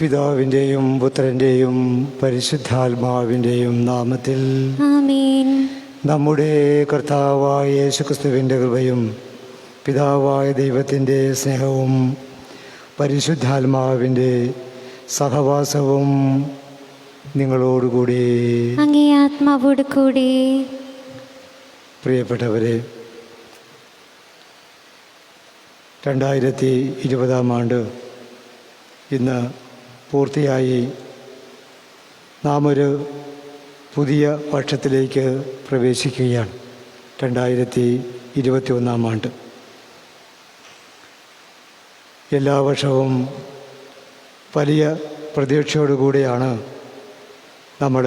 പിതാവിൻ്റെയും പുത്രൻ്റെയും പരിശുദ്ധാത്മാവിൻ്റെയും നാമത്തിൽ ആമേൻ. നമ്മുടെ കർത്താവായ യേശുക്രിസ്തുവിൻ്റെ കൃപയും പിതാവായ ദൈവത്തിൻ്റെ സ്നേഹവും പരിശുദ്ധാത്മാവിൻ്റെ സഹവാസവും നിങ്ങളോടുകൂടി. അങ്ങേ ആത്മാവോട് കൂടി. പ്രിയപ്പെട്ടവരെ, 2020 ആണ്ട് ഇന്ന് പൂർത്തിയായി. നാം ഒരു പുതിയ വർഷത്തിലേക്ക് പ്രവേശിക്കുകയാണ്. 2021 ആണ്ട്. എല്ലാ വർഷവും വലിയ പ്രതീക്ഷയോടുകൂടിയാണ് നമ്മൾ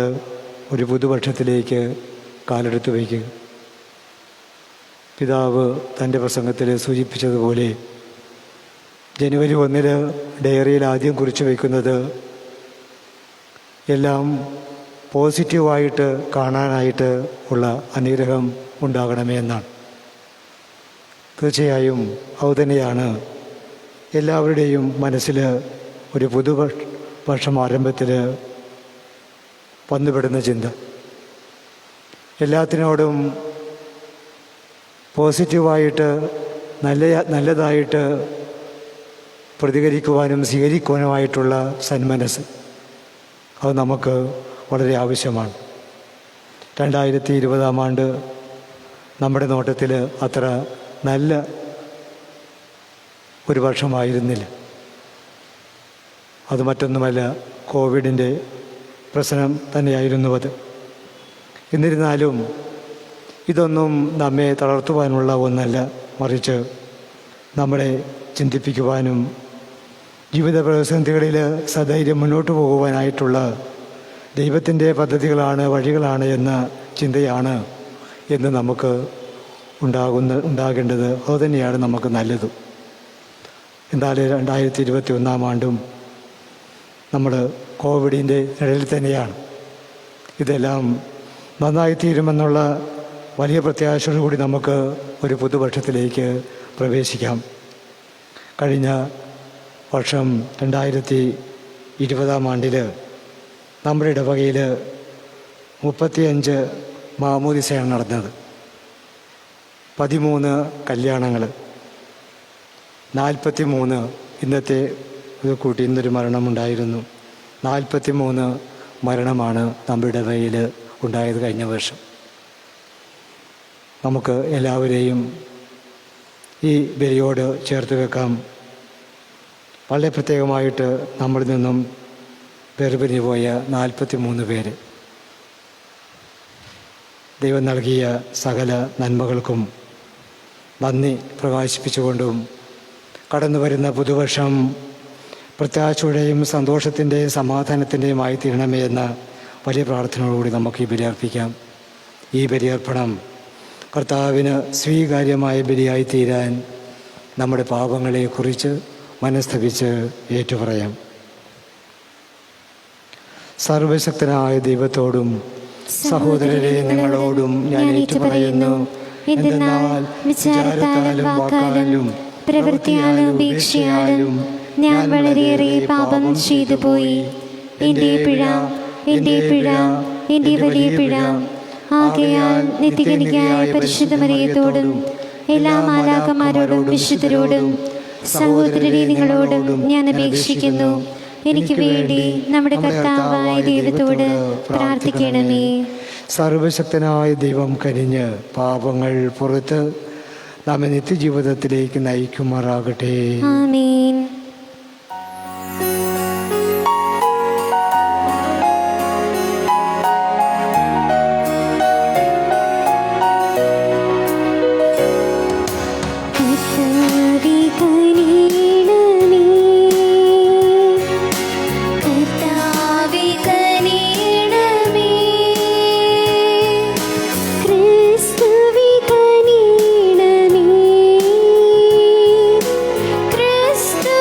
ഒരു പുതുവർഷത്തിലേക്ക് കാലെടുത്ത് വയ്ക്കുക. പിതാവ് തൻ്റെ പ്രസംഗത്തിൽ സൂചിപ്പിച്ചതുപോലെ ജനുവരി 1 ഡയറിയിൽ ആദ്യം കുറിച്ച് വയ്ക്കുന്നത് എല്ലാം പോസിറ്റീവായിട്ട് കാണാനായിട്ട് ഉള്ള അനുഗ്രഹം ഉണ്ടാകണമേ എന്നാണ്. തീർച്ചയായും അതുതന്നെയാണ് എല്ലാവരുടെയും മനസ്സിൽ ഒരു പുതുവർഷം ആരംഭത്തിൽ വന്നുപെടുന്ന ചിന്ത. എല്ലാത്തിനോടും പോസിറ്റീവായിട്ട് നല്ലതായിട്ട് പ്രതികരിക്കുവാനും സ്വീകരിക്കുവാനുമായിട്ടുള്ള സന്മനസ് അത് നമുക്ക് വളരെ ആവശ്യമാണ്. 2020 ആണ്ട് നമ്മുടെ നോട്ടത്തിൽ അത്ര നല്ല ഒരു വർഷമായിരുന്നില്ല. അത് മറ്റൊന്നുമല്ല, കോവിഡിൻ്റെ പ്രശ്നം തന്നെയായിരുന്നു അത്. എന്നിരുന്നാലും ഇതൊന്നും നമ്മെ തളർത്തുവാനുള്ള ഒന്നല്ല, മറിച്ച് നമ്മളെ ചിന്തിപ്പിക്കുവാനും ജീവിത പ്രതിസന്ധികളിൽ സധൈര്യം മുന്നോട്ട് പോകുവാനായിട്ടുള്ള ദൈവത്തിൻ്റെ പദ്ധതികളാണ്, വഴികളാണ് എന്ന ചിന്തയാണ് എന്ന് നമുക്ക് ഉണ്ടാകേണ്ടത്. അതുതന്നെയാണ് നമുക്ക് നല്ലത്. എന്നാൽ 2021 ആണ്ടും നമ്മൾ കോവിഡിൻ്റെ നിഴലിൽ തന്നെയാണ്. ഇതെല്ലാം നന്നായിത്തീരുമെന്നുള്ള വലിയ പ്രത്യാശയോടുകൂടി നമുക്ക് ഒരു പുതുവർഷത്തിലേക്ക് പ്രവേശിക്കാം. കഴിഞ്ഞ വർഷം 2020 ആണ്ടിൽ നമ്മുടെ ഇടവകയിൽ 35 മാമോദിസയാണ് നടന്നത്. 13 കല്യാണങ്ങൾ, 43 ഇന്നത്തെ ഇത് കൂട്ടി ഇന്നൊരു മരണമുണ്ടായിരുന്നു. 43 മരണമാണ് നമ്മുടെ ഇടവകയിൽ ഉണ്ടായത് കഴിഞ്ഞ വർഷം. നമുക്ക് എല്ലാവരെയും ഈ ബലിയോട് ചേർത്ത് വെക്കാം. വളരെ പ്രത്യേകമായിട്ട് നമ്മളിൽ നിന്നും വേർപിരിഞ്ഞു പോയ 43 പേര്. ദൈവം നൽകിയ സകല നന്മകൾക്കും നന്ദി പ്രകാശിപ്പിച്ചുകൊണ്ടും കടന്നു വരുന്ന പുതുവർഷം പ്രത്യാശയുടെയും സന്തോഷത്തിൻ്റെയും സമാധാനത്തിൻ്റെയുമായി തീരണമേ എന്ന വലിയ പ്രാർത്ഥനയോടുകൂടി നമുക്ക് ഈ ബലിയർപ്പിക്കാം. ഈ ബലിയർപ്പണം കർത്താവിന് സ്വീകാര്യമായ ബലിയായി തീരാൻ നമ്മുടെ പാപങ്ങളെക്കുറിച്ച് മനസ്തപിച്ച് ഏറ്റുപറയാം. സർവശക്തനായ ദൈവത്തോടും സഹോദരരെ നിങ്ങളോടും ഞാൻ ഏറ്റുപറയുന്നു, എന്തെന്നാൽ വിചാരത്താലും വാക്കാലും പ്രവൃത്തിയാലും ഉപേക്ഷയാലും ഞാൻ വളരെയേറെ പാപം ചെയ്തു പോയി. എൻ്റെ പിഴ, എൻ്റെ വലിയ പിഴ. ആകയാൽ നിത്യകന്യകയായ പരിശുദ്ധ മറിയത്തോടും എല്ലാ മാലാഖമാരോടും വിശുദ്ധരോടും സഹോദരരെ നിങ്ങളോടും ഞാൻ അപേക്ഷിക്കുന്നു, എനിക്ക് വേണ്ടി നമ്മുടെ കർത്താവായ ദൈവത്തോട് പ്രാർത്ഥിക്കണമേ. സർവശക്തനായ ദൈവം കനിഞ്ഞ് പാപങ്ങൾ പുറത്ത് നമ്മെ നിത്യജീവിതത്തിലേക്ക് നയിക്കുമാറാകട്ടെ. ആമേൻ. Cristo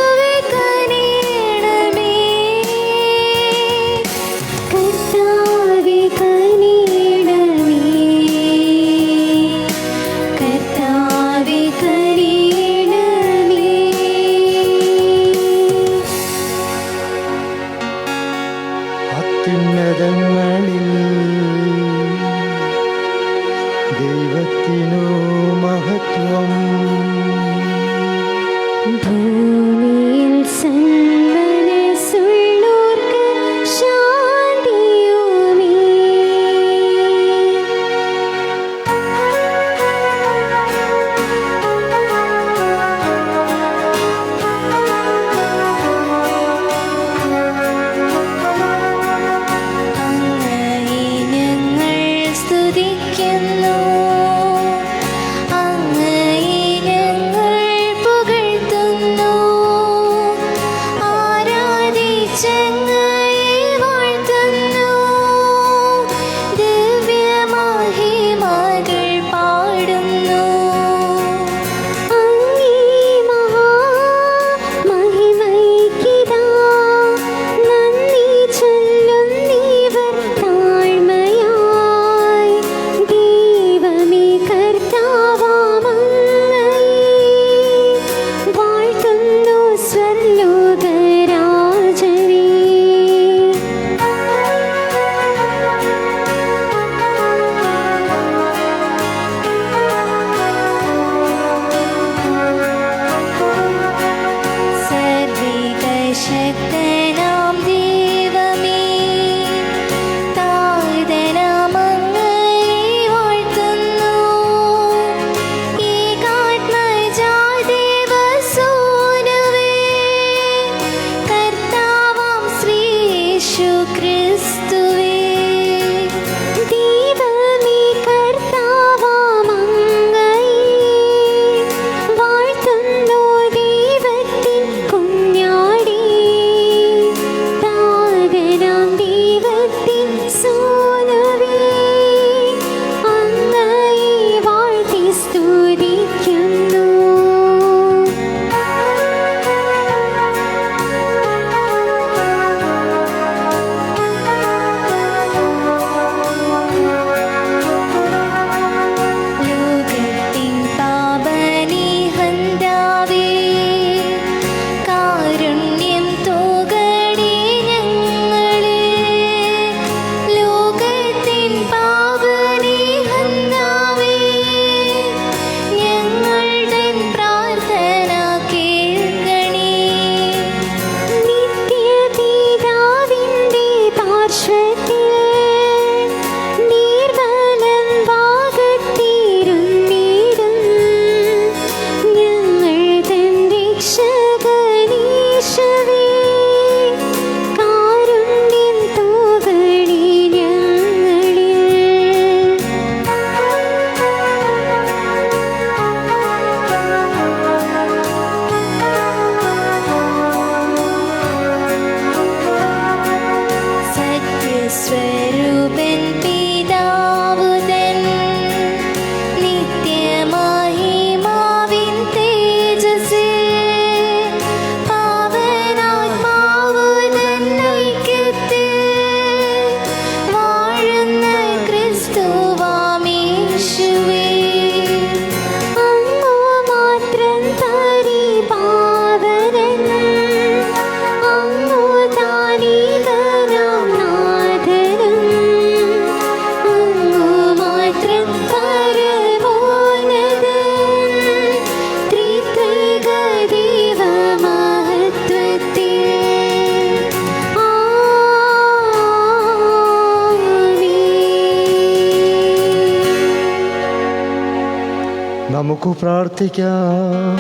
നമുക്ക് പ്രാർത്ഥിക്കാം.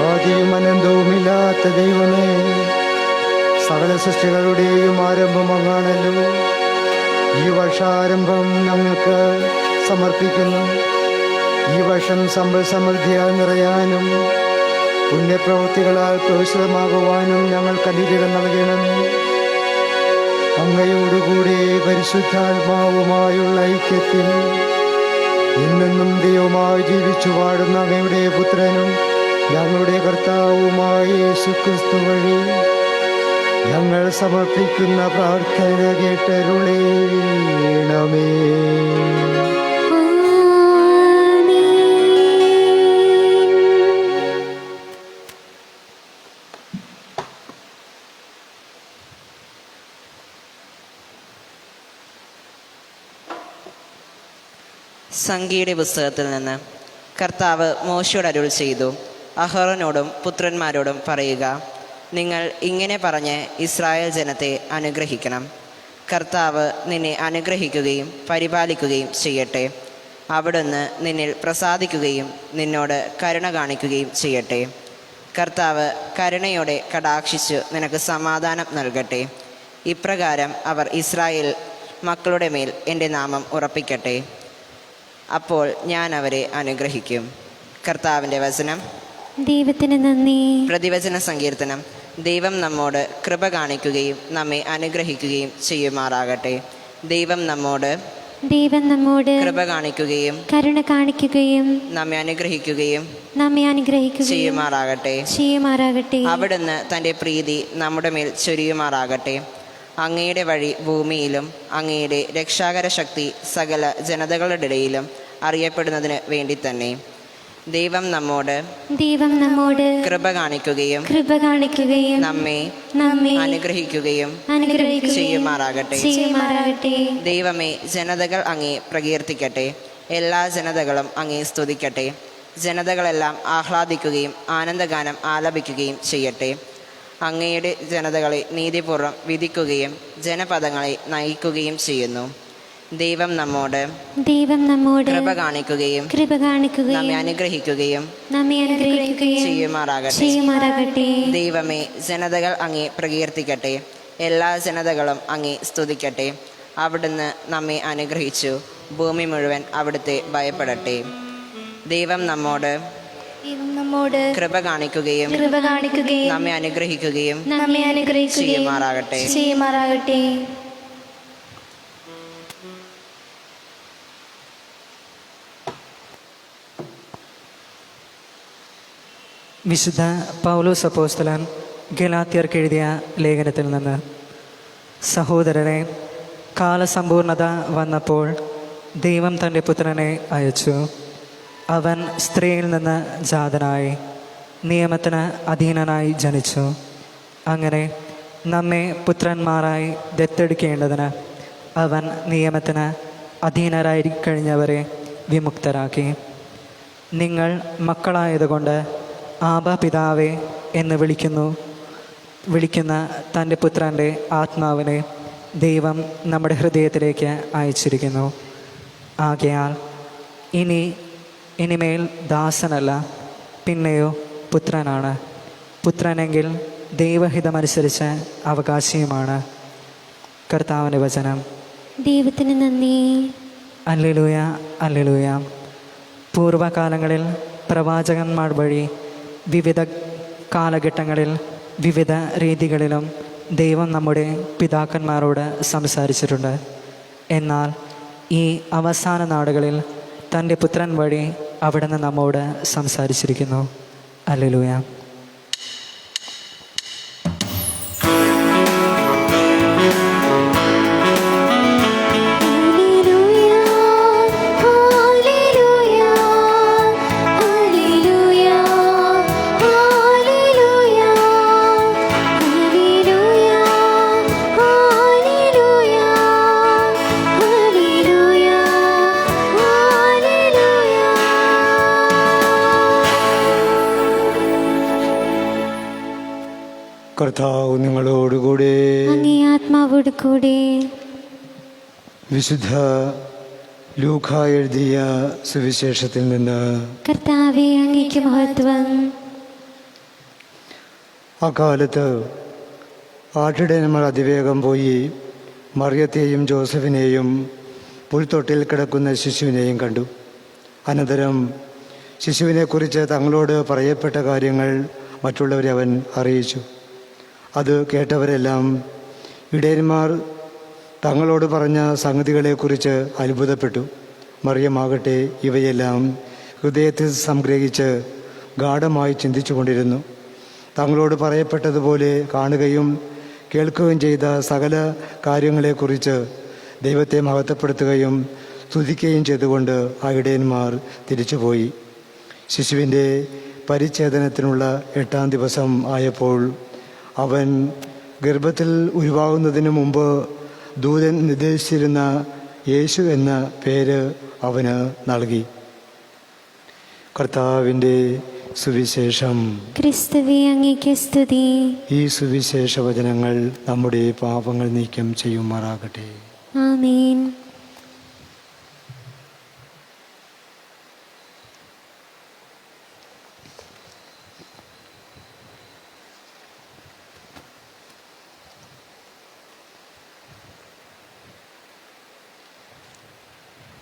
ആദിയും അനന്തവുമില്ലാത്ത ദൈവമേ, സകല സൃഷ്ടികളുടെയും ആരംഭം അങ്ങാണല്ലോ. ഈ വർഷാരംഭം ഞങ്ങൾക്ക് സമർപ്പിക്കുന്നു. ഈ വർഷം സമ്പൽ സമൃദ്ധിയാൽ നിറയാനും പുണ്യപ്രവൃത്തികളാൽ പ്രവിശദമാകുവാനും ഞങ്ങൾക്ക് അനുഗ്രഹം നൽകണമേ. അങ്ങയോടുകൂടി പരിശുദ്ധാത്മാവുമായുള്ള ഐക്യത്തിൽ എന്നെന്നും ദൈവമായി ജീവിച്ചു വാഴുന്ന അങ്ങയുടെ പുത്രനും ഞങ്ങളുടെ കർത്താവുമായ യേശുക്രിസ്തു വഴി ഞങ്ങൾ സമർപ്പിക്കുന്ന പ്രാർത്ഥന കേട്ടരുളേണമേ. സംഖ്യയുടെ പുസ്തകത്തിൽ നിന്ന് കർത്താവ് മോശയോട് അരുൾ ചെയ്തു, അഹറോനോടും പുത്രന്മാരോടും പറയുക, നിങ്ങൾ ഇങ്ങനെ പറഞ്ഞ് ഇസ്രായേൽ ജനത്തെ അനുഗ്രഹിക്കണം. കർത്താവ് നിന്നെ അനുഗ്രഹിക്കുകയും പരിപാലിക്കുകയും ചെയ്യട്ടെ. അവിടുന്ന് നിന്നിൽ പ്രസാദിക്കുകയും നിന്നോട് കരുണ കാണിക്കുകയും ചെയ്യട്ടെ. കർത്താവ് കരുണയോടെ കടാക്ഷിച്ചു നിനക്ക് സമാധാനം നൽകട്ടെ. ഇപ്രകാരം അവർ ഇസ്രായേൽ മക്കളുടെ മേൽ എൻ്റെ നാമം ഉറപ്പിക്കട്ടെ. അപ്പോൾ ഞാൻ അവരെ അനുഗ്രഹിക്കും. കർത്താവിൻ്റെ വചനം. ദൈവത്തിന് നന്ദി. പ്രതിവചന സങ്കീർത്തനം. ദൈവം നമ്മോട് കൃപ കാണിക്കുകയും നമ്മെ അനുഗ്രഹിക്കുകയും ചെയ്യുമാറാകട്ടെ. ദൈവം നമ്മോട് കൃപ കാണിക്കുകയും കരുണ കാണിക്കുകയും നമ്മെ അനുഗ്രഹിക്കുകയും ചെയ്യുമാറാകട്ടെ. അവിടുന്ന് തൻ്റെ പ്രീതി നമ്മുടെ മേൽ ചൊരിയുമാറാകട്ടെ. അങ്ങയുടെ വഴി ഭൂമിയിലും അങ്ങയുടെ രക്ഷാകര ശക്തി സകല ജനതകളുടെ ഇടയിലും അറിയപ്പെടുന്നതിന് വേണ്ടി തന്നെ. ദൈവം നമ്മോട് കൃപ കാണിക്കുകയും നമ്മെ അനുഗ്രഹിക്കുകയും ചെയ്യുമാറാകട്ടെ. ദൈവമേ, ജനതകൾ അങ്ങേ പ്രകീർത്തിക്കട്ടെ. എല്ലാ ജനതകളും അങ്ങേ സ്തുതിക്കട്ടെ. ജനതകളെല്ലാം ആഹ്ലാദിക്കുകയും ആനന്ദഗാനം ആലപിക്കുകയും ചെയ്യട്ടെ. അങ്ങയുടെ ജനതകളെ നീതിപൂർവ്വം വിധിക്കുകയും ജനപദങ്ങളെ നയിക്കുകയും ചെയ്യുന്നു. ദൈവം നമ്മോട് കൃപ കാണിക്കുകയും നമ്മെ അനുഗ്രഹിക്കുകയും ചെയ്യുമാറാകട്ടെ. ദൈവമേ, ജനതകൾ അങ്ങേ പ്രകീർത്തിക്കട്ടെ. എല്ലാ ജനതകളും അങ്ങേ സ്തുതിക്കട്ടെ. അവിടുന്ന് നമ്മെ അനുഗ്രഹിച്ചു. ഭൂമി മുഴുവൻ അവിടുത്തെ ഭയപ്പെടട്ടെ. ദൈവം നമ്മോട് കൃപ കാണിക്കുകയും നമ്മെ അനുഗ്രഹിക്കുകയും ചെയ്യുമാറാകട്ടെ. വിശുദ്ധ പൗലോസ് അപ്പോസ്തലൻ ഗലാത്യർക്ക് എഴുതിയ ലേഖനത്തിൽ നിന്ന്. സഹോദരരെ, കാലസമ്പൂർണത വന്നപ്പോൾ ദൈവം തൻ്റെ പുത്രനെ അയച്ചു. അവൻ സ്ത്രീയിൽ നിന്ന് ജാതനായി നിയമത്തിന് അധീനനായി ജനിച്ചു. അങ്ങനെ നമ്മെ പുത്രന്മാരായി ദത്തെടുക്കേണ്ടതിന് അവൻ നിയമത്തിന് അധീനരായി കഴിഞ്ഞവരെ വിമുക്തരാക്കി. നിങ്ങൾ മക്കളായതുകൊണ്ട് ആബാ പിതാവേ എന്ന് വിളിക്കുന്ന തൻ്റെ പുത്രൻ്റെ ആത്മാവിനെ ദൈവം നമ്മുടെ ഹൃദയത്തിലേക്ക് അയച്ചിരിക്കുന്നു. ആകയാൽ ഇനിമേൽ ദാസനല്ല, പിന്നെയോ പുത്രനാണ്. പുത്രനെങ്കിൽ ദൈവഹിതമനുസരിച്ച് അവകാശിയുമാണ്. കർത്താവിൻ്റെ വചനം. ദൈവത്തിന് നന്ദി. Hallelujah, hallelujah. പൂർവകാലങ്ങളിൽ പ്രവാചകന്മാർ വഴി വിവിധ കാലഘട്ടങ്ങളിൽ വിവിധ രീതികളിലും ദൈവം നമ്മുടെ പിതാക്കന്മാരോട് സംസാരിച്ചിട്ടുണ്ട്. എന്നാൽ ഈ അവസാന നാളുകളിൽ തൻ്റെ പുത്രൻ വഴി അവിടുന്ന് നമ്മോട് സംസാരിച്ചിരിക്കുന്നു. ഹല്ലേലൂയ. കർത്താവ് നിങ്ങളോടുകൂടെ, അങ്ങേ ആത്മാവോട് കൂടെ. വിശുദ്ധ ലൂക്ക എഴുതിയ സുവിശേഷത്തിൽ നിന്ന്. കർത്താവേ, അങ്ങേക്ക് മഹത്വം. അക്കാലത്ത് ആട്ടിടയന്മാർ അതിവേഗം പോയി മറിയത്തെയും ജോസഫിനെയും പുൽത്തൊട്ടിൽ കിടക്കുന്ന ശിശുവിനെയും കണ്ടു. അനന്തരം ശിശുവിനെക്കുറിച്ച് തങ്ങളോട് പറയപ്പെട്ട കാര്യങ്ങൾ മറ്റുള്ളവരെ അവൻ അറിയിച്ചു. അത് കേട്ടവരെല്ലാം ഇടയന്മാർ തങ്ങളോട് പറഞ്ഞ സംഗതികളെക്കുറിച്ച് അത്ഭുതപ്പെട്ടു. മറിയമാകട്ടെ ഇവയെല്ലാം ഹൃദയത്തിൽ സംഗ്രഹിച്ച് ഗാഢമായി ചിന്തിച്ചു കൊണ്ടിരുന്നു. തങ്ങളോട് പറയപ്പെട്ടതുപോലെ കാണുകയും കേൾക്കുകയും ചെയ്ത സകല കാര്യങ്ങളെക്കുറിച്ച് ദൈവത്തെ മഹത്വപ്പെടുത്തുകയും സ്തുതിക്കുകയും ചെയ്തുകൊണ്ട് ആ ഇടയന്മാർ തിരിച്ചുപോയി. ശിശുവിൻ്റെ പരിച്ഛേദനത്തിനുള്ള 8-ാം ദിവസം ആയപ്പോൾ അവൻ ഗർഭത്തിൽ ഉരുവാകുന്നതിന് മുമ്പ് ദൂതൻ നിർദ്ദേശിച്ചിരുന്ന യേശു എന്ന പേര് അവന് നൽകി. കർത്താവിൻ്റെ സുവിശേഷം. ക്രിസ്തുവേ, അങ്ങേക്ക് സ്തുതി. ഈ സുവിശേഷ വചനങ്ങൾ നമ്മുടെ പാപങ്ങൾ നീക്കം ചെയ്യുമാറാകട്ടെ. ആമേൻ.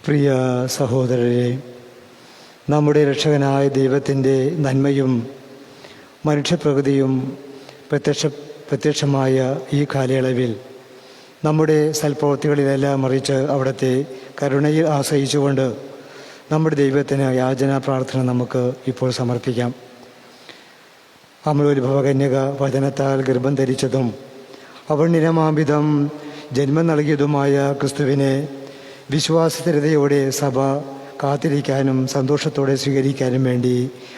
പ്രിയ സഹോദരരെ, നമ്മുടെ ദൈവത്തിൻ്റെ നന്മയും മനുഷ്യപ്രകൃതിയും പ്രത്യക്ഷമായ ഈ കാലയളവിൽ നമ്മുടെ സൽപ്രവൃത്തികളിലെല്ലാം മറിച്ച് അവിടുത്തെ കരുണയിൽ ആശ്രയിച്ചുകൊണ്ട് നമ്മുടെ ദൈവത്തിന് യാചനാ പ്രാർത്ഥന നമുക്ക് ഇപ്പോൾ സമർപ്പിക്കാം. അമലോത്ഭവകന്യക വചനത്താൽ ഗർഭം ധരിച്ചതും അവണ്ണിരമാംവിധം ജന്മം നൽകിയതുമായ ക്രിസ്തുവിനെ വിശ്വാസസ്ഥിരതയോടെ സഭ കാത്തിരിക്കാനും സന്തോഷത്തോടെ സ്വീകരിക്കാനും വേണ്ടി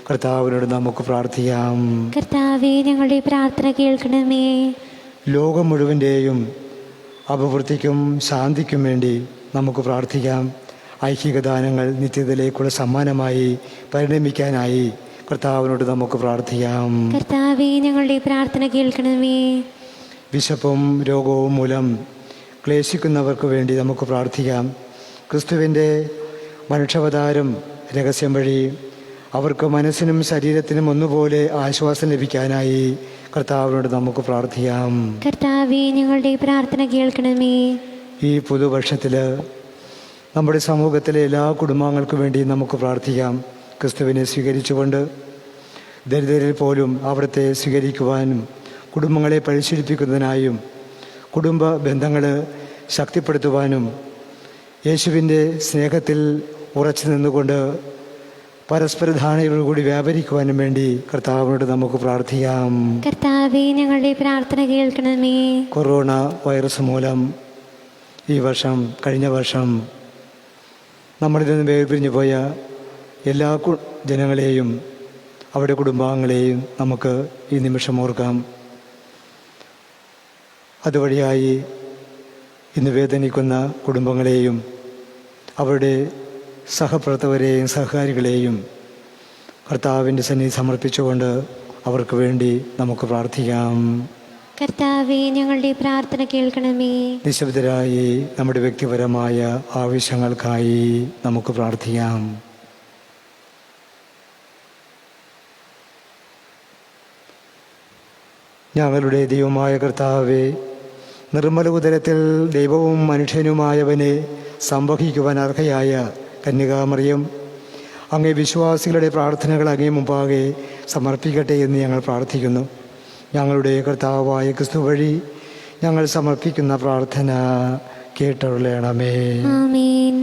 കർത്താവിനോട് നമുക്ക് പ്രാർത്ഥിക്കാം. കർത്താവേ, ഞങ്ങളുടെ പ്രാർത്ഥന കേൾക്കണമേ. ലോകം മുഴുവൻ്റെയും അഭിവൃദ്ധിക്കും ശാന്തിക്കും വേണ്ടി നമുക്ക് പ്രാർത്ഥിക്കാം. ഐഹികദാനങ്ങൾ നിത്യതയിലേക്കുള്ള സമ്മാനമായി പരിണമിക്കാനായി കർത്താവിനോട് നമുക്ക് പ്രാർത്ഥിക്കാം. കർത്താവേ, ഞങ്ങളുടെ പ്രാർത്ഥന കേൾക്കണമേ. വിശപ്പും രോഗവും മൂലം ക്ലേശിക്കുന്നവർക്ക് വേണ്ടി നമുക്ക് പ്രാർത്ഥിക്കാം. ക്രിസ്തുവിൻ്റെ മനുഷ്യാവതാരം രഹസ്യം വഴി അവർക്ക് മനസ്സിനും ശരീരത്തിനും ഒന്നുപോലെ ആശ്വാസം ലഭിക്കാനായി കർത്താവിനോട് നമുക്ക് പ്രാർത്ഥിക്കാം. കർത്താവേ, ഞങ്ങളുടെ പ്രാർത്ഥന കേൾക്കണമേ. ഈ പുതുവർഷത്തിൽ നമ്മുടെ സമൂഹത്തിലെ എല്ലാ കുടുംബങ്ങൾക്കും വേണ്ടി നമുക്ക് പ്രാർത്ഥിക്കാം. ക്രിസ്തുവിനെ സ്വീകരിച്ചുകൊണ്ട് ദരിദ്രരിൽ പോലും അവിടുത്തെ സ്വീകരിക്കുവാനും കുടുംബങ്ങളെ പരിശീലിപ്പിക്കുന്നതിനായും കുടുംബ ബന്ധങ്ങൾ ശക്തിപ്പെടുത്തുവാനും യേശുവിൻ്റെ സ്നേഹത്തിൽ ഉറച്ചു നിന്നുകൊണ്ട് പരസ്പര ധാരണയോടുകൂടി വ്യാപരിക്കുവാനും വേണ്ടി കർത്താവിനോട് നമുക്ക് പ്രാർത്ഥിക്കാം. കർത്താവേ, ഞങ്ങളുടെ പ്രാർത്ഥന കേൾക്കണമേ. കൊറോണ വൈറസ് മൂലം ഈ വർഷം കഴിഞ്ഞ വർഷം നമ്മളിൽ നിന്ന് വേർപിരിഞ്ഞു പോയ എല്ലാ ജനങ്ങളെയും അവരുടെ കുടുംബാംഗങ്ങളെയും നമുക്ക് ഈ നിമിഷം ഓർക്കാം. അതുവഴിയായി ഇന്ന് വേദനിക്കുന്ന കുടുംബങ്ങളെയും അവരുടെ സഹപ്രവർത്തകരെയും സഹകാരികളെയും കർത്താവിൻ്റെ സന്നിധി സമർപ്പിച്ചുകൊണ്ട് അവർക്ക് വേണ്ടി നമുക്ക് പ്രാർത്ഥിക്കാം. കർത്താവേ, ഞങ്ങളുടെ പ്രാർത്ഥന കേൾക്കണമേ. നിശബ്ദരായി നമ്മുടെ വ്യക്തിപരമായ ആവശ്യങ്ങൾക്കായി നമുക്ക് പ്രാർത്ഥിക്കാം. ഞങ്ങളുടെ ദൈവമായ കർത്താവേ, നിർമ്മല ഉദരത്തിൽ ദൈവവും മനുഷ്യനുമായവനെ സംവഹിക്കുവാൻ അർഹയായ കന്യകാമറിയം അങ്ങേ വിശ്വാസികളുടെ പ്രാർത്ഥനകൾ അങ്ങേ മുമ്പാകെ സമർപ്പിക്കട്ടെ എന്ന് ഞങ്ങൾ പ്രാർത്ഥിക്കുന്നു. ഞങ്ങളുടെ കർത്താവായ ക്രിസ്തു വഴി ഞങ്ങൾ സമർപ്പിക്കുന്ന പ്രാർത്ഥന കേട്ടരുളണമേ. ആമേൻ.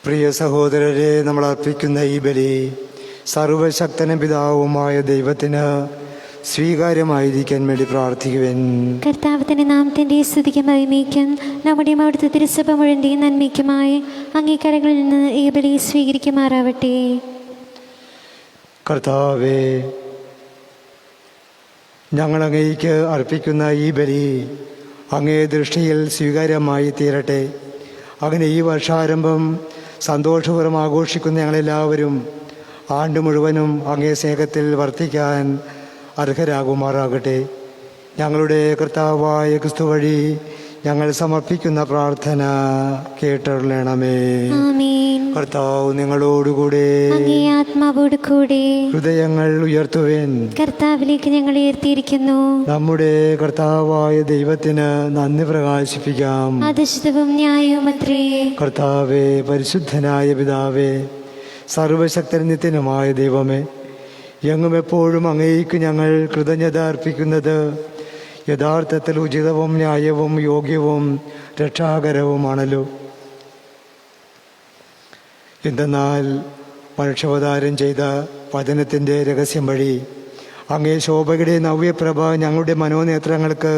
പ്രിയ സഹോദരരെ, നമ്മൾ അർപ്പിക്കുന്ന ഈ ബലി സർവശക്തനും പിതാവുമായ ദൈവത്തിന് സ്വീകാര്യമായിരിക്കാൻ വേണ്ടി പ്രാർത്ഥിക്കുവാൻ. കർത്താവത്തിന്റെ നാമത്തിന്റെ സ്തുതിക്കും മഹിമയ്ക്കും നമ്മുടെ അവിടുത്തെ തിരുസഭ മുഴുവൻ്റെയും നന്മയ്ക്കുമായി അംഗീകാരങ്ങളിൽ നിന്ന് ഈ ബലി സ്വീകരിക്കുമാറാവട്ടെ. കർത്താവേ, ഞങ്ങൾ അങ്ങേക്ക് അർപ്പിക്കുന്ന ഈ ബലി അങ്ങേ ദൃഷ്ടിയിൽ സ്വീകാര്യമായി തീരട്ടെ. അങ്ങനെ ഈ വർഷാരംഭം സന്തോഷപൂർവ്വം ആഘോഷിക്കുന്ന ഞങ്ങളെല്ലാവരും ആണ്ട് മുഴുവനും അങ്ങേ സ്നേഹത്തിൽ വർത്തിക്കാൻ അർഹരാകുമാറാകട്ടെ. ഞങ്ങളുടെ കർത്താവായ ക്രിസ്തു വഴി ഞങ്ങൾ സമർപ്പിക്കുന്ന പ്രാർത്ഥന കേട്ടരുളണമേ. ആമേൻ. കർത്താവ് നിങ്ങളോടുകൂടെ, അങ്ങേ ആത്മാവോട് കൂടെ. ഹൃദയങ്ങൾ ഉയർത്തുവേൻ. കർത്താവിലേക്ക് ഞങ്ങൾ ഉയർത്തിയിരിക്കുന്നു. നമ്മുടെ കർത്താവായ ദൈവത്തിന് നന്ദി പ്രകാശിപ്പിക്കാം. അതിശുദ്ധവും ന്യായവുമത്രേ. കർത്താവേ, പരിശുദ്ധനായ പിതാവേ, സർവശക്തൻ നിത്യനുമായ ദൈവമേ, എങ്ങും എപ്പോഴും അങ്ങേക്ക് ഞങ്ങൾ കൃതജ്ഞത അർപ്പിക്കുന്നത് യഥാർത്ഥത്തിൽ ഉചിതവും ന്യായവും യോഗ്യവും രക്ഷാകരവുമാണല്ലോ. എന്തെന്നാൽ മനുഷ്യാവതാരം ചെയ്ത വചനത്തിൻ്റെ രഹസ്യം വഴി അങ്ങേ ശോഭയുടെ നവ്യപ്രഭ ഞങ്ങളുടെ മനോനേത്രങ്ങൾക്ക്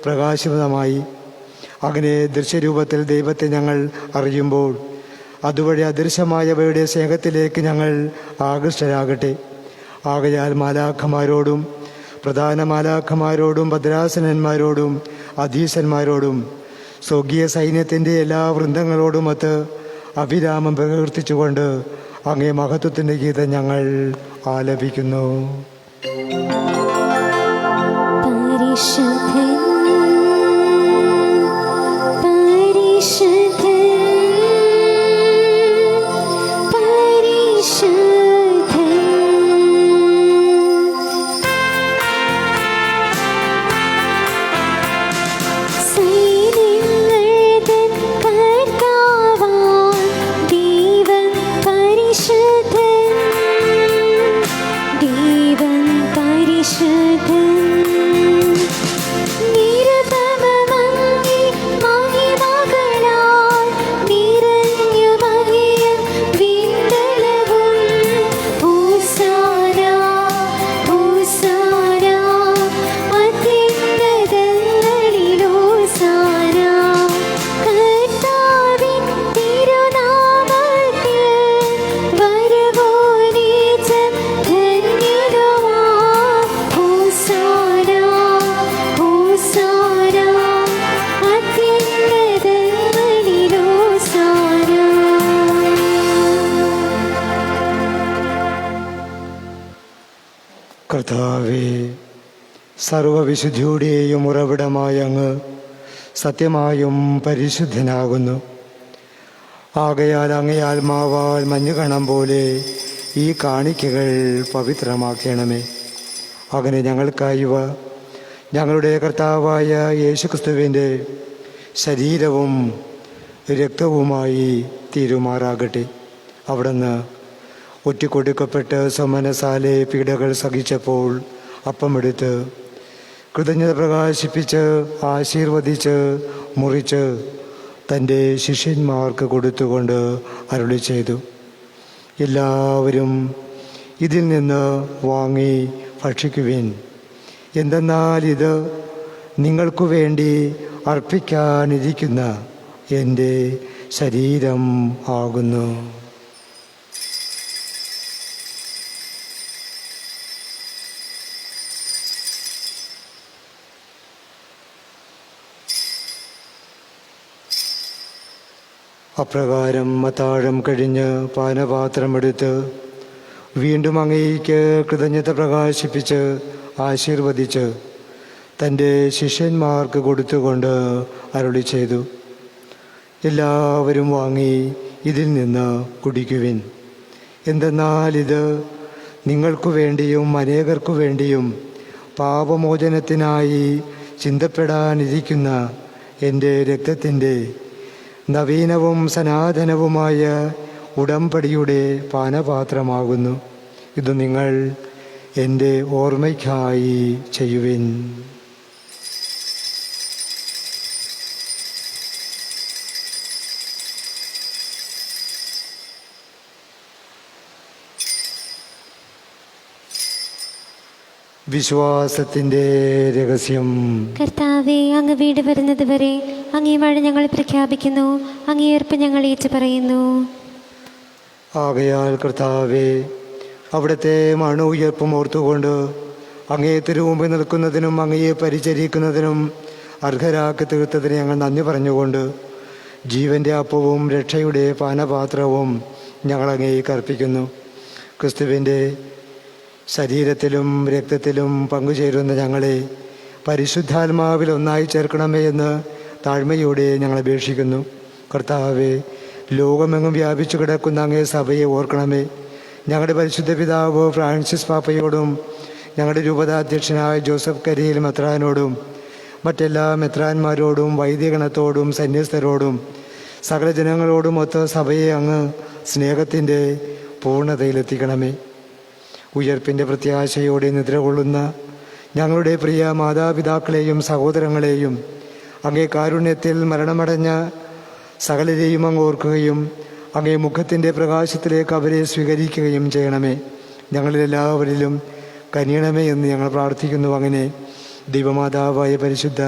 പ്രകാശിതമായി. അങ്ങനെ ദൃശ്യരൂപത്തിൽ ദൈവത്തെ ഞങ്ങൾ അറിയുമ്പോൾ അതുവഴി അദൃശ്യമായവയുടെ സ്നേഹത്തിലേക്ക് ഞങ്ങൾ ആകൃഷ്ടരാകട്ടെ. ആകയാൽ മാലാഖമാരോടും പ്രധാന മാലാഖമാരോടും ഭദ്രാസനന്മാരോടും അധീശന്മാരോടും സ്വർഗീയ സൈന്യത്തിൻ്റെ എല്ലാ വൃന്ദങ്ങളോടുമൊത്ത് അഭിരാമം പ്രകീർത്തിച്ചുകൊണ്ട് അങ്ങേ മഹത്വത്തിൻ്റെ ഗീതം ഞങ്ങൾ ആലപിക്കുന്നു. പരിശുദ്ധൻ, പരിശുദ്ധൻ, പരിശുദ്ധൻ. സൈന്യങ്ങളുടെ കർത്താവാം ദൈവം പരിശുദ്ധൻ, ദൈവം പരിശുദ്ധൻ. നിരതമമങ്ങി മഹിമകളാൽ നിറഞ്ഞു മഹിയും വിണ്ടലവും. ഹോസാന, ഹോസാന, അത്യുന്നതങ്ങളിൽ ഹോസാന. കർത്താവിൻ തിരുനാമത്തിൽ വരുവോനേറ്റം ധന്യനുമാം. ഹോസാന, ഹോസാന, അത്യുന്നതങ്ങളിൽ ഹോസാന. കർത്താവേ, സർവവിശുദ്ധിയുടെയും ഉറവിടമായ അങ്ങ് സത്യമായും പരിശുദ്ധനാകുന്നു. ആകയാൽ അങ്ങേ ആത്മാവാൽ മഞ്ഞുകണം പോലെ ഈ കാണിക്കകൾ പവിത്രമാക്കണമേ. അങ്ങനെ ഞങ്ങൾക്കായവ ഞങ്ങളുടെ കർത്താവായ യേശുക്രിസ്തുവിൻ്റെ ശരീരവും രക്തവുമായി തീരുമാറാകട്ടെ. അവിടുന്ന് ഒറ്റിക്കൊടുക്കപ്പെട്ട് സമനസാലെ പീഡകൾ സഹിച്ചപ്പോൾ അപ്പമെടുത്ത് കൃതജ്ഞത പ്രകാശിപ്പിച്ച് ആശീർവദിച്ച് മുറിച്ച് തൻ്റെ ശിഷ്യന്മാർക്ക് കൊടുത്തുകൊണ്ട് അരുളി ചെയ്തു, എല്ലാവരും ഇതിൽ നിന്ന് വാങ്ങി ഭക്ഷിക്കുവിൻ. എന്തെന്നാൽ ഇത് നിങ്ങൾക്കു വേണ്ടി അർപ്പിക്കാനിരിക്കുന്ന എൻ്റെ ശരീരം ആകുന്നു. അപ്രകാരം അത്താഴം കഴിഞ്ഞ് പാനപാത്രമെടുത്ത് വീണ്ടും അങ്ങേയ്ക്ക് കൃതജ്ഞത പ്രകാശിപ്പിച്ച് ആശീർവദിച്ച് തൻ്റെ ശിഷ്യന്മാർക്ക് കൊടുത്തുകൊണ്ട് അരുളി ചെയ്തു, എല്ലാവരും വാങ്ങി ഇതിൽ നിന്ന് കുടിക്കുവിൻ. എന്തെന്നാൽ ഇത് നിങ്ങൾക്കു വേണ്ടിയും അനേകർക്കു വേണ്ടിയും പാപമോചനത്തിനായി ചിന്തപ്പെടാനിരിക്കുന്ന എൻ്റെ രക്തത്തിൻ്റെ നവീനവും സനാതനവുമായ ഉടമ്പടിയുടെ പാനപാത്രമാകുന്നു. ഇത് നിങ്ങൾ എൻ്റെ ഓർമ്മയ്ക്കായി ചെയ്യുവിൻ. വിശ്വാസത്തിൻ്റെ രഹസ്യം. കർത്താവെ, അങ്ങ് വീട് വരുന്നത് വരെ അങ്ങേ മഴ ഞങ്ങൾ പ്രഖ്യാപിക്കുന്നു, അങ്ങേ ഏർപ്പ് ഞങ്ങൾ ഏറ്റുപറയുന്നു. ആകയാൽ കർത്താവെ, അവിടുത്തെ മണ ഉയർപ്പും ഓർത്തുകൊണ്ട് അങ്ങേ തിരുമുമ്പിൽ നിൽക്കുന്നതിനും അങ്ങയെ പരിചരിക്കുന്നതിനും അർഹരാക്കി തീർത്തതിന് ഞങ്ങൾ നന്ദി പറഞ്ഞുകൊണ്ട് ജീവൻ്റെ അപ്പവും രക്ഷയുടെ പാനപാത്രവും ഞങ്ങൾ അങ്ങേക്ക് അർപ്പിക്കുന്നു. ക്രിസ്തുവിൻ്റെ ശരീരത്തിലും രക്തത്തിലും പങ്കുചേരുന്ന ഞങ്ങളെ പരിശുദ്ധാത്മാവിൽ ഒന്നായി ചേർക്കണമേ എന്ന് താഴ്മയോടെ ഞങ്ങൾ അപേക്ഷിക്കുന്നു. കർത്താവെ, ലോകമെങ്ങും വ്യാപിച്ചു കിടക്കുന്ന അങ്ങേ സഭയെ ഓർക്കണമേ. ഞങ്ങളുടെ പരിശുദ്ധ പിതാവ് ഫ്രാൻസിസ് പാപ്പയോടും ഞങ്ങളുടെ രൂപതാധ്യക്ഷനായ ജോസഫ് കരിയിൽ മെത്രാനോടും മറ്റെല്ലാ മെത്രാന്മാരോടും വൈദികഗണത്തോടും സന്യസ്തരോടും സകല ജനങ്ങളോടും ഒത്ത സഭയെ അങ്ങ് സ്നേഹത്തിൻ്റെ പൂർണ്ണതയിലെത്തിക്കണമേ. ഉയർപ്പിൻ്റെ പ്രത്യാശയോടെ നിദ്രകൊള്ളുന്ന ഞങ്ങളുടെ പ്രിയ മാതാപിതാക്കളെയും സഹോദരങ്ങളെയും അങ്ങേ കാരുണ്യത്തിൽ മരണമടഞ്ഞ സകലരെയും അങ്ങ് ഓർക്കുകയും അങ്ങേ മുഖത്തിൻ്റെ പ്രകാശത്തിലേക്ക് അവരെ സ്വീകരിക്കുകയും ചെയ്യണമേ. ഞങ്ങളിലെല്ലാവരിലും കനിയണമേ എന്ന് ഞങ്ങൾ പ്രാർത്ഥിക്കുന്നു. അങ്ങനെ ദൈവമാതാവായ പരിശുദ്ധ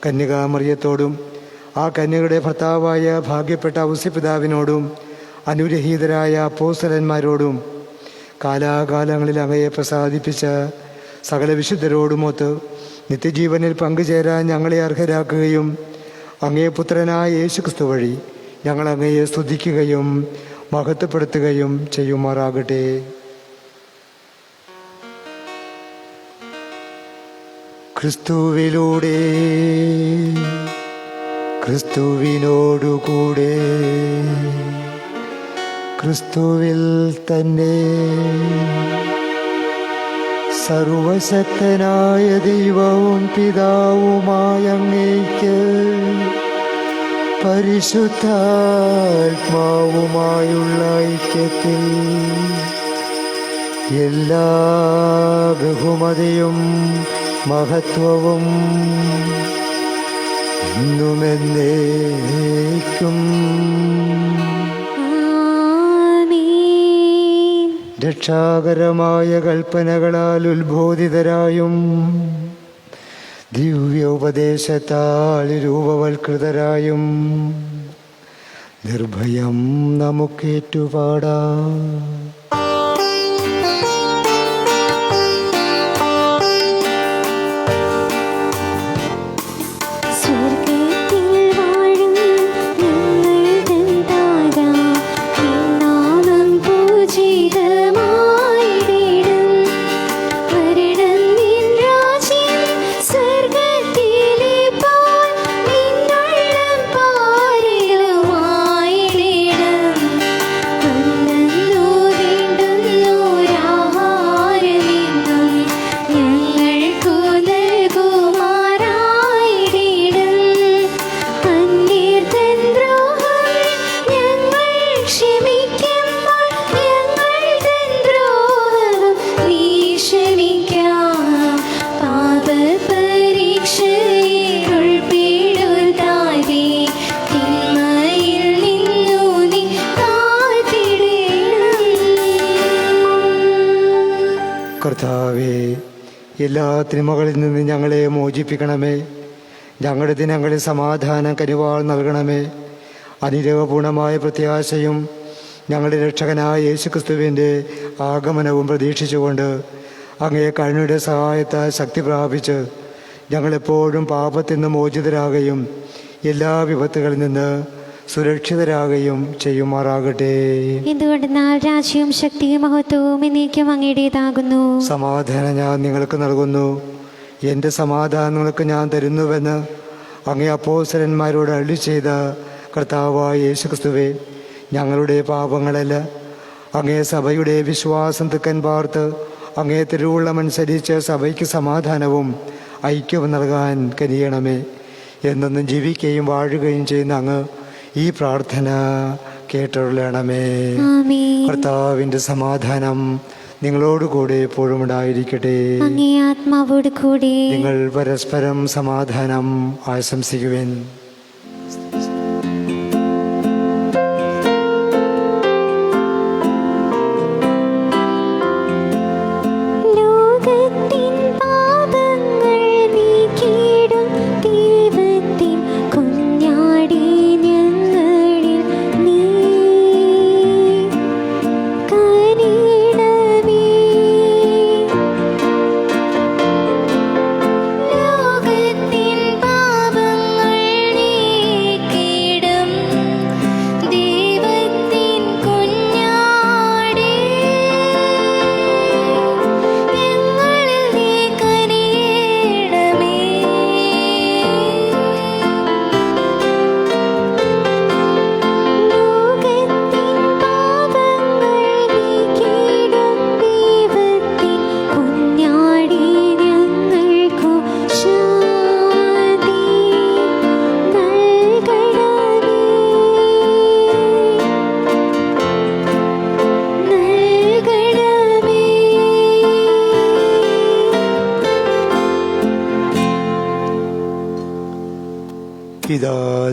കന്യകാമറിയത്തോടും ആ കന്യകയുടെ ഭർത്താവായ ഭാഗ്യപ്പെട്ട ഔസ്യപിതാവിനോടും അനുഗ്രഹീതരായ അപ്പോസ്തലന്മാരോടും കാലാകാലങ്ങളിൽ അങ്ങയെ പ്രസാദിപ്പിച്ച സകല വിശുദ്ധരോടുമൊത്ത് നിത്യജീവനിൽ പങ്കുചേരാൻ ഞങ്ങളെ അർഹരാക്കുകയും അങ്ങേ പുത്രനായ യേശുക്രിസ്തു വഴി ഞങ്ങൾ അങ്ങയെ സ്തുതിക്കുകയും മഹത്വപ്പെടുത്തുകയും ചെയ്യുമാറാകട്ടെ. ക്രിസ്തുവിലൂടെ ക്രിസ്തുവിനോടുകൂടെ ക്രിസ്തുവിൽ തന്നെ സർവശക്തനായ ദൈവവും പിതാവുമായ അങ്ങേക്ക് പരിശുദ്ധാത്മാവുമായുള്ള ഐക്യത്തിൽ എല്ലാ ബഹുമതിയും മഹത്വവും ഇന്നുമെന്നേക്കും രക്ഷാകരമായ കൽപ്പനകളാൽ ഉത്ബോധിതരായും ദിവ്യ ഉപദേശത്താൽ രൂപവൽകൃതരായും നിർഭയം നമുക്കേറ്റുപാടാം. കർത്താവേ, എല്ലാ തിന്മകളിൽ നിന്ന് ഞങ്ങളെ മോചിപ്പിക്കണമേ. ഞങ്ങളുടെ ദിനങ്ങളിൽ സമാധാനം കനിവാൾ നൽകണമേ. അനുരവപൂർണമായ പ്രത്യാശയും ഞങ്ങളുടെ രക്ഷകനായ യേശുക്രിസ്തുവിൻ്റെ ആഗമനവും പ്രതീക്ഷിച്ചുകൊണ്ട് അങ്ങേ കരുണയുടെ സഹായത്താൽ ശക്തി പ്രാപിച്ച് ഞങ്ങളെപ്പോഴും പാപത്തിൽ നിന്ന് മോചിതരാകുകയും എല്ലാ വിപത്തുകളിൽ നിന്ന് സുരക്ഷിതരാകുകയും ചെയ്യുമാറാകട്ടെ. എന്തുകൊണ്ടെന്നാൽ രാജ്യവും ശക്തിയും മഹത്വവും എന്നേക്കും അങ്ങയുടേതാകുന്നു. സമാധാനം ഞാൻ നിങ്ങൾക്ക് നൽകുന്നു, എൻ്റെ സമാധാനം നിങ്ങൾക്ക് ഞാൻ തരുന്നുവെന്ന് അങ്ങേ അപ്പോസ്തലന്മാരോട് അരുളി ചെയ്ത കർത്താവായ യേശുക്രിസ്തുവേ, ഞങ്ങളുടെ പാപങ്ങളല്ല അങ്ങേ സഭയുടെ വിശ്വാസം തിക്കൻ പാർത്ത് അങ്ങേ തിരുവുള്ളമനുസരിച്ച് സഭയ്ക്ക് സമാധാനവും ഐക്യവും നൽകാൻ കനിയണമേ. എന്നെന്നും ജീവിക്കുകയും വാഴുകയും ചെയ്യുന്ന അങ്ങ് ഈ പ്രാർത്ഥന കേട്ടരുളണമേ. കർത്താവിൻ്റെ സമാധാനം നിങ്ങളോടുകൂടെ എപ്പോഴും ഉണ്ടായിരിക്കട്ടെ. അങ്ങേ ആത്മാവോട് കൂടെ നിങ്ങൾ പരസ്പരം സമാധാനം ആശംസിക്കുവിൻ. ലോകത്തിൻ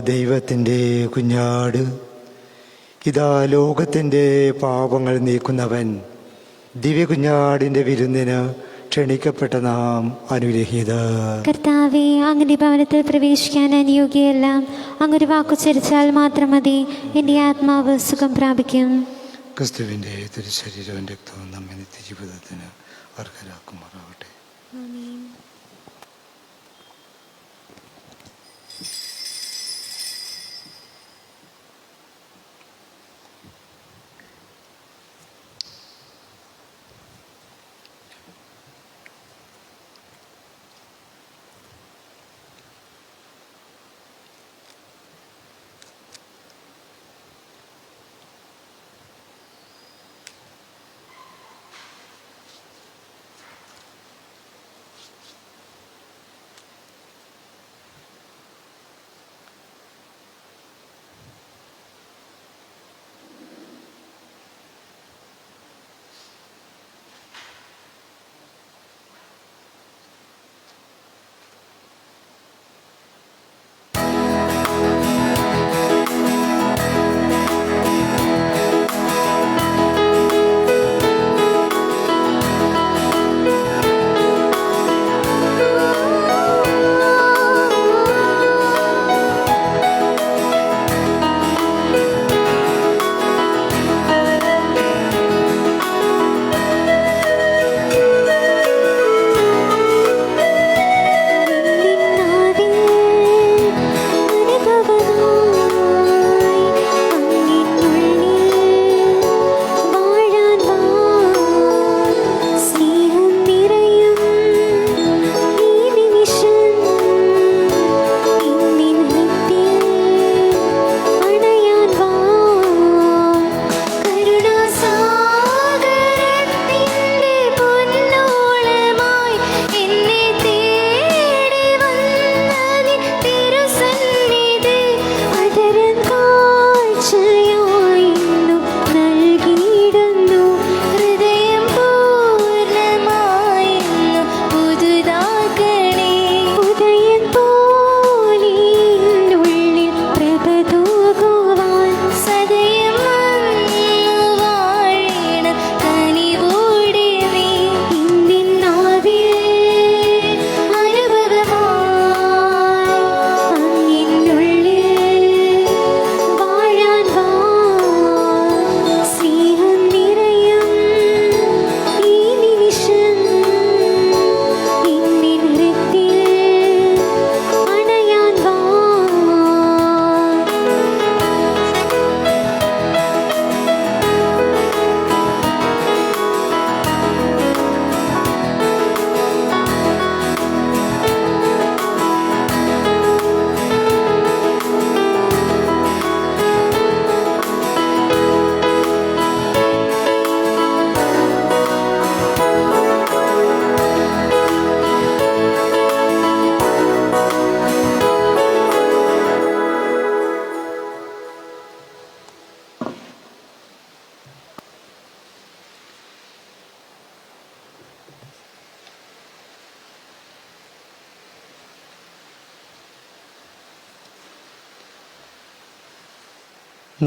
ദൈവത്തിൻ്റെ കുഞ്ഞാട്, ഇതാ ലോകത്തിൻ്റെ പാപങ്ങൾ നീക്കുന്നവൻ. ദിവ്യ കുഞ്ഞാടിൻ്റെ വിരുന്നിന് ക്ഷണിക്കപ്പെട്ട നാം അനുഗ്രഹീതർ. കർത്താവെ, അങ്ങയുടെ ഭവനത്തിൽ പ്രവേശിക്കാൻ അനുയോഗ്യയല്ല. അങ്ങൊരു വാക്കുച്ചരിച്ചാൽ മാത്രം മതി, എൻ്റെ ആത്മാവ് സുഖം പ്രാപിക്കും. ക്രിസ്തുവിൻ്റെ തിരുശരീരവും രക്തവും നമ്മെ നിത്യജീവിതത്തിന് അർഹരാക്കുമാറാകട്ടെ.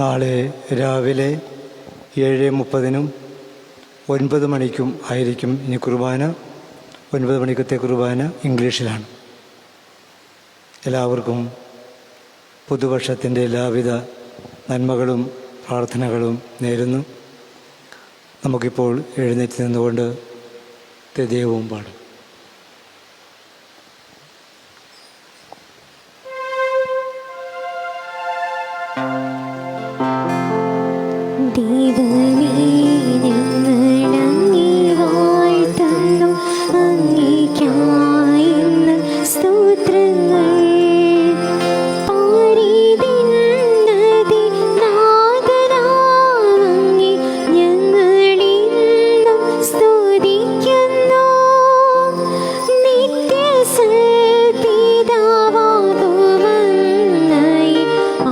നാളെ രാവിലെ 7:30-നും 9 മണിക്കും ആയിരിക്കും ഇനി കുർബാന. 9 മണിക്കത്തെ കുർബാന ഇംഗ്ലീഷിലാണ്. എല്ലാവർക്കും പുതുവർഷത്തിൻ്റെ എല്ലാവിധ നന്മകളും പ്രാർത്ഥനകളും നേരുന്നു. നമുക്കിപ്പോൾ എഴുന്നേറ്റ് നിന്നുകൊണ്ട് ദൈവവും പാടും.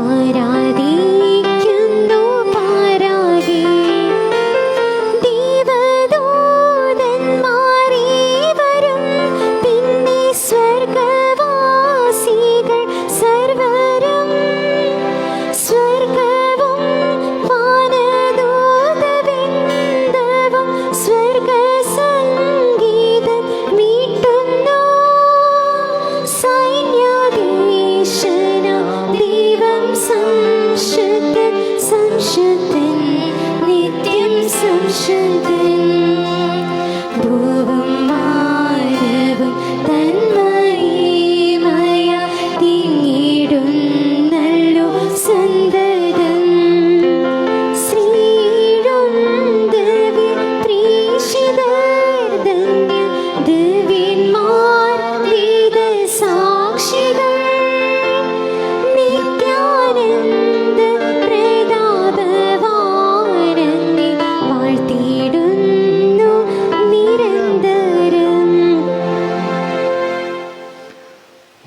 ആരാധി സംശുദ്ധൻ സംശുദ്ധൻ നിത്യം സംശുദ്ധൻ ഭൂവും മാനവും തന്മയമയ തിങ്ങിടുന്നല്ലോ സന്തതം ശ്രീരും ദിവ്യ പ്രീഷിതർ ധന്യ ദിവ്യന്മാർ വേദ സാക്ഷികൾ നിത്യാനന്ദ പ്രതാപവാനന്ദി വാഴ്ത്തിയിടുന്നു നിരന്തരം.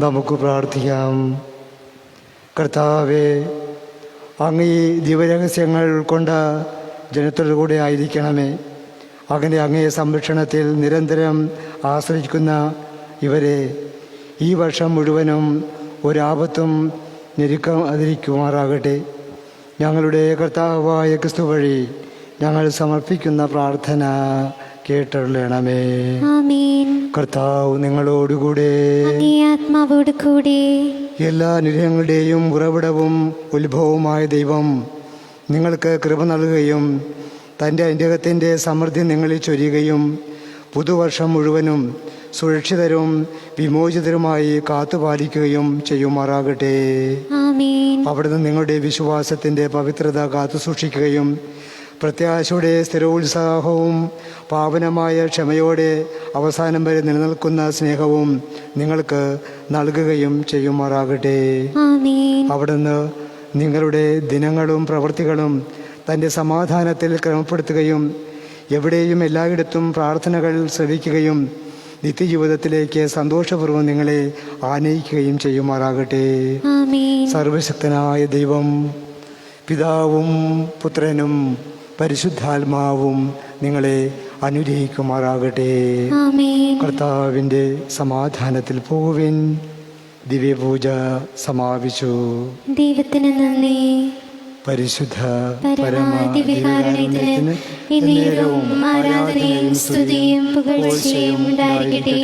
നമുക്ക് പ്രാർത്ഥിക്കാം. കർത്താവേ, അങ്ങ് ഈ ദിവരഹസ്യങ്ങൾ ഉൾക്കൊണ്ട ജനത്തോടു കൂടെ ആയിരിക്കണമേ. അങ്ങനെ അങ്ങേ സംരക്ഷണത്തിൽ നിരന്തരം ആശ്രയിക്കുന്ന ഇവരെ ഈ വർഷം മുഴുവനും ഒരാപത്തും ഞെരുക്കാതിരിക്കുമാറാകട്ടെ. ഞങ്ങളുടെ കർത്താവായ ക്രിസ്തു വഴി ഞങ്ങൾ സമർപ്പിക്കുന്ന പ്രാർത്ഥന കേട്ടരുളണമേ. ആമേൻ. കർത്താവ് നിങ്ങളോടുകൂടെ, അങ്ങേ ആത്മാവോട് കൂടെ. എല്ലാ അനുഗ്രഹങ്ങളുടെയും ഉറവിടവും ഉത്ഭവവുമായ ദൈവം നിങ്ങൾക്ക് കൃപ നൽകുകയും തൻ്റെ അനുഗ്രഹത്തിൻ്റെ സമൃദ്ധി നിങ്ങളിൽ ചൊരിയുകയും പുതുവർഷം മുഴുവനും സുരക്ഷിതരും വിമോചിതരുമായി കാത്തുപാലിക്കുകയും ചെയ്യുമാറാകട്ടെ. ആമേൻ. അവിടുന്ന് നിങ്ങളുടെ വിശ്വാസത്തിൻ്റെ പവിത്രത കാത്തുസൂക്ഷിക്കുകയും പ്രത്യാശയുടെ സ്ഥിരോത്സാഹവും പാവനമായ ക്ഷമയോടെ അവസാനം വരെ നിലനിൽക്കുന്ന സ്നേഹവും നിങ്ങൾക്ക് നൽകുകയും ചെയ്യുമാറാകട്ടെ. ആമേൻ. അവിടുന്ന് നിങ്ങളുടെ ദിനങ്ങളും പ്രവൃത്തികളും തൻ്റെ സമാധാനത്തിൽ ക്രമപ്പെടുത്തുകയും എവിടെയും എല്ലായിടത്തും പ്രാർത്ഥനകൾ ശ്രവിക്കുകയും നിത്യജീവിതത്തിലേക്ക് സന്തോഷപൂർവ്വം നിങ്ങളെ ആനയിക്കുകയും ചെയ്യുമാറാകട്ടെ. ആമേൻ. സർവശക്തനായ ദൈവം പിതാവും പുത്രനും പരിശുദ്ധാത്മാവും നിങ്ങളെ അനുഗ്രഹിക്കുമാറാകട്ടെ. ആമേൻ. കർത്താവിൻ്റെ സമാധാനത്തിൽ പോകുവിൻ. ദിവ്യപൂജ സമാപിച്ചു. ദൈവത്തിന് നന്ദി. പരിശുദ്ധ പരമാദിവ്യകാരുണ്യത്തിന് എന്നേരവും ആരാധനയും സ്തുതിയും പുകഴ്ചയും ഉണ്ടായിരിക്കട്ടെ.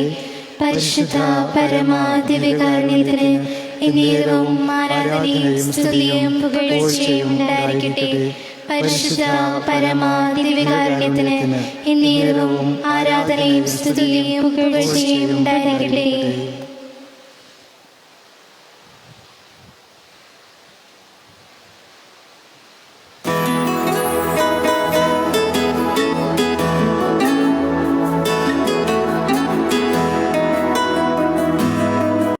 പരിശുദ്ധ പരമാദിവ്യകാരുണ്യത്തിന് എന്നേരവും ആരാധനയും സ്തുതിയും പുകഴ്ചയും ഉണ്ടായിരിക്കട്ടെ. പരിശുദ്ധ പരമാദിവ്യകാരുണ്യത്തിന് എന്നേരവും ആരാധനയും സ്തുതിയും പുകഴ്ചയും ഉണ്ടായിരിക്കട്ടെ.